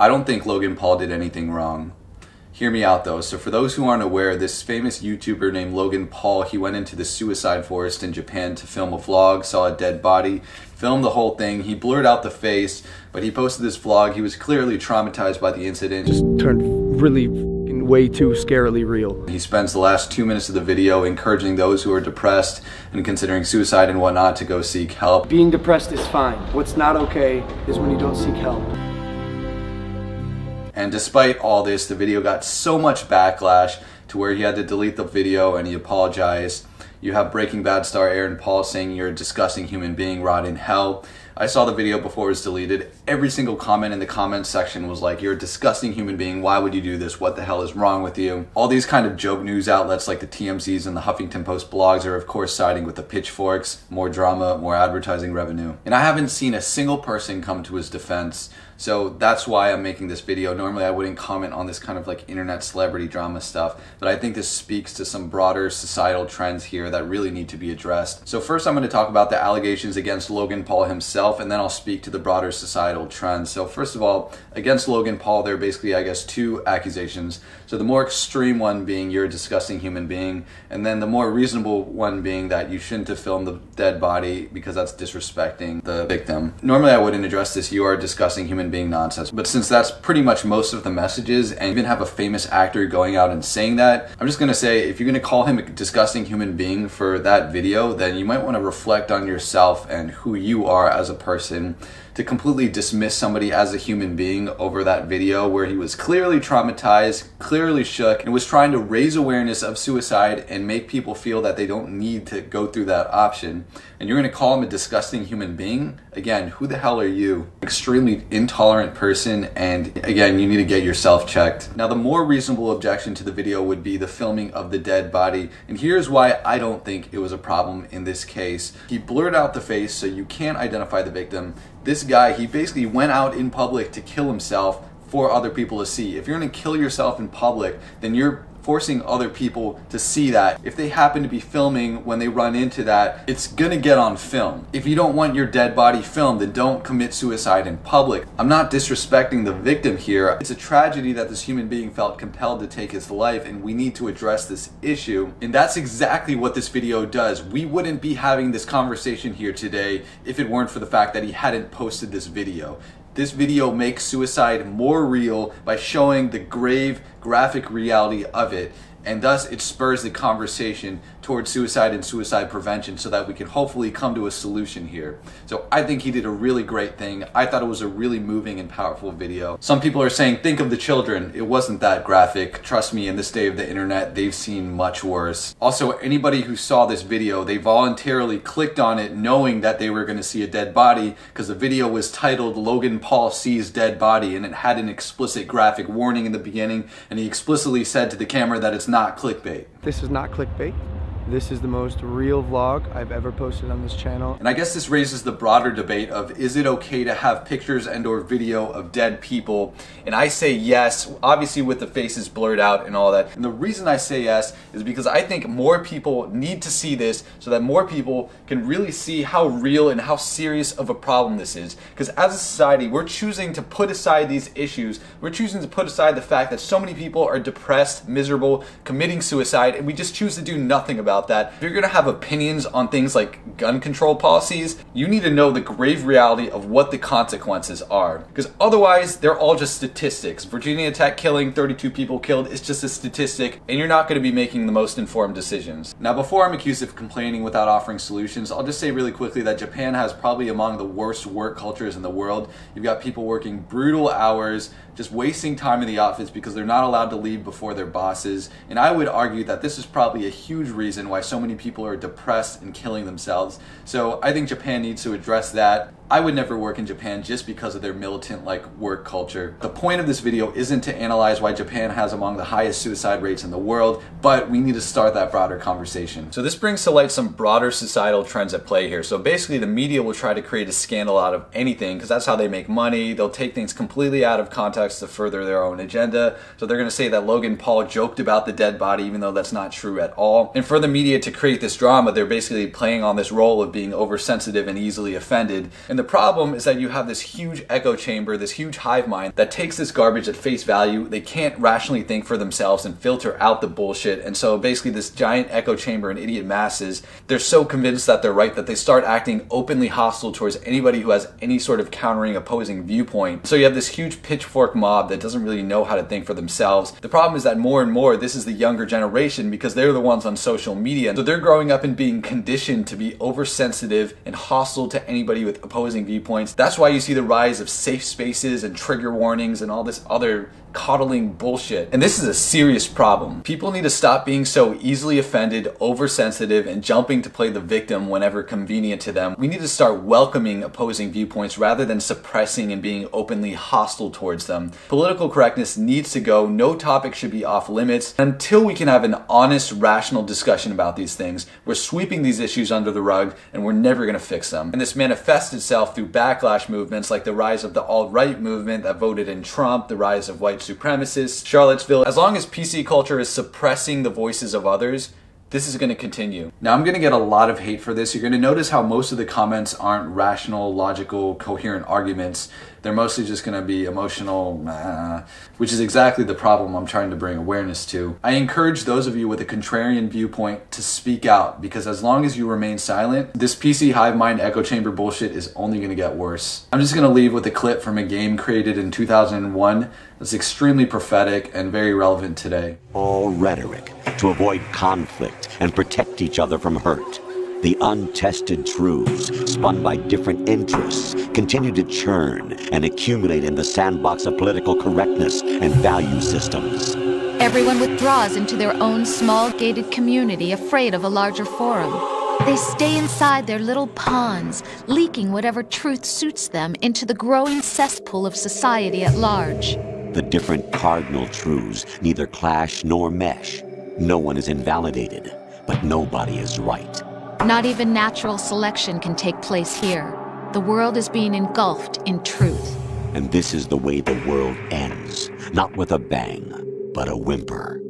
I don't think Logan Paul did anything wrong. Hear me out though. So for those who aren't aware, this famous YouTuber named Logan Paul, he went into the suicide forest in Japan to film a vlog, saw a dead body, filmed the whole thing. He blurred out the face, but he posted this vlog. He was clearly traumatized by the incident. Just turned really way too scarily real. He spends the last 2 minutes of the video encouraging those who are depressed and considering suicide and whatnot to go seek help. Being depressed is fine. What's not okay is when you don't seek help. And despite all this, the video got so much backlash to where he had to delete the video and he apologized. You have Breaking Bad star Aaron Paul saying you're a disgusting human being, rot in hell. I saw the video before it was deleted. Every single comment in the comments section was like, you're a disgusting human being, why would you do this? What the hell is wrong with you? All these kind of joke news outlets like the TMZs and the Huffington Post blogs are of course siding with the pitchforks, more drama, more advertising revenue. And I haven't seen a single person come to his defense. So that's why I'm making this video. Normally I wouldn't comment on this kind of like internet celebrity drama stuff, but I think this speaks to some broader societal trends here that really need to be addressed. So first I'm going to talk about the allegations against Logan Paul himself, and then I'll speak to the broader societal trends. So first of all, against Logan Paul, there are basically, I guess, two accusations. So the more extreme one being you're a disgusting human being, and then the more reasonable one being that you shouldn't have filmed the dead body because that's disrespecting the victim. Normally I wouldn't address this, you are a disgusting human being nonsense, but since that's pretty much most of the messages and even have a famous actor going out and saying that, I'm just gonna say if you're gonna call him a disgusting human being for that video, then you might want to reflect on yourself and who you are as a person. To completely dismiss somebody as a human being over that video where he was clearly traumatized, clearly shook, and was trying to raise awareness of suicide and make people feel that they don't need to go through that option, and you're going to call him a disgusting human being? Again, who the hell are you? Extremely intolerant person, and again, you need to get yourself checked. Now, the more reasonable objection to the video would be the filming of the dead body, and here's why I don't think it was a problem in this case. He blurred out the face so you can't identify the victim. This guy, he basically went out in public to kill himself for other people to see. If you're gonna kill yourself in public, then you're forcing other people to see that. If they happen to be filming when they run into that, it's gonna get on film. If you don't want your dead body filmed, then don't commit suicide in public. I'm not disrespecting the victim here. It's a tragedy that this human being felt compelled to take his life, and we need to address this issue. And that's exactly what this video does. We wouldn't be having this conversation here today if it weren't for the fact that he hadn't posted this video. This video makes suicide more real by showing the grave, graphic reality of it, and thus it spurs the conversation towards suicide and suicide prevention so that we can hopefully come to a solution here. So I think he did a really great thing. I thought it was a really moving and powerful video. Some people are saying, think of the children. It wasn't that graphic. Trust me, in this day of the internet, they've seen much worse. Also, anybody who saw this video, they voluntarily clicked on it knowing that they were gonna see a dead body because the video was titled Logan Paul Sees Dead Body, and it had an explicit graphic warning in the beginning, and he explicitly said to the camera that it's not clickbait. This is not clickbait. This is the most real vlog I've ever posted on this channel. And I guess this raises the broader debate of, is it okay to have pictures and or video of dead people? And I say yes, obviously with the faces blurred out and all that. And the reason I say yes is because I think more people need to see this so that more people can really see how real and how serious of a problem this is. Because as a society, we're choosing to put aside these issues. We're choosing to put aside the fact that so many people are depressed, miserable, committing suicide, and we just choose to do nothing about that. If you're gonna have opinions on things like gun control policies, you need to know the grave reality of what the consequences are. Because otherwise, they're all just statistics. Virginia Tech killing, 32 people killed, is just a statistic, and you're not gonna be making the most informed decisions. Now, before I'm accused of complaining without offering solutions, I'll just say really quickly that Japan has probably among the worst work cultures in the world. You've got people working brutal hours, just wasting time in the office because they're not allowed to leave before their bosses. And I would argue that this is probably a huge reason why so many people are depressed and killing themselves. So I think Japan needs to address that. I would never work in Japan just because of their militant-like work culture. The point of this video isn't to analyze why Japan has among the highest suicide rates in the world, but we need to start that broader conversation. So this brings to light some broader societal trends at play here. So basically the media will try to create a scandal out of anything because that's how they make money. They'll take things completely out of context to further their own agenda. So they're going to say that Logan Paul joked about the dead body even though that's not true at all. And for the media to create this drama, they're basically playing on this role of being oversensitive and easily offended. And the problem is that you have this huge echo chamber, this huge hive mind that takes this garbage at face value. They can't rationally think for themselves and filter out the bullshit. And so basically this giant echo chamber and idiot masses, they're so convinced that they're right that they start acting openly hostile towards anybody who has any sort of countering, opposing viewpoint. So you have this huge pitchfork mob that doesn't really know how to think for themselves. The problem is that more and more this is the younger generation because they're the ones on social media. So they're growing up and being conditioned to be oversensitive and hostile to anybody with opposing viewpoints. That's why you see the rise of safe spaces and trigger warnings and all this other coddling bullshit. And this is a serious problem. People need to stop being so easily offended, oversensitive, and jumping to play the victim whenever convenient to them. We need to start welcoming opposing viewpoints rather than suppressing and being openly hostile towards them. Political correctness needs to go. No topic should be off limits. Until we can have an honest, rational discussion about these things, we're sweeping these issues under the rug and we're never going to fix them. And this manifests itself through backlash movements like the rise of the alt-right movement that voted in Trump, the rise of white supremacists, Charlottesville. As long as PC culture is suppressing the voices of others, this is going to continue. Now I'm going to get a lot of hate for this. You're going to notice how most of the comments aren't rational, logical, coherent arguments. They're mostly just going to be emotional, which is exactly the problem I'm trying to bring awareness to. I encourage those of you with a contrarian viewpoint to speak out, because as long as you remain silent, this PC hive mind echo chamber bullshit is only going to get worse. I'm just going to leave with a clip from a game created in 2001 that's extremely prophetic and very relevant today. All rhetoric to avoid conflict and protect each other from hurt. The untested truths, spun by different interests, continue to churn and accumulate in the sandbox of political correctness and value systems. Everyone withdraws into their own small gated community, afraid of a larger forum. They stay inside their little ponds, leaking whatever truth suits them into the growing cesspool of society at large. The different cardinal truths neither clash nor mesh. No one is invalidated, but nobody is right. Not even natural selection can take place here. The world is being engulfed in truth. And this is the way the world ends, not with a bang, but a whimper.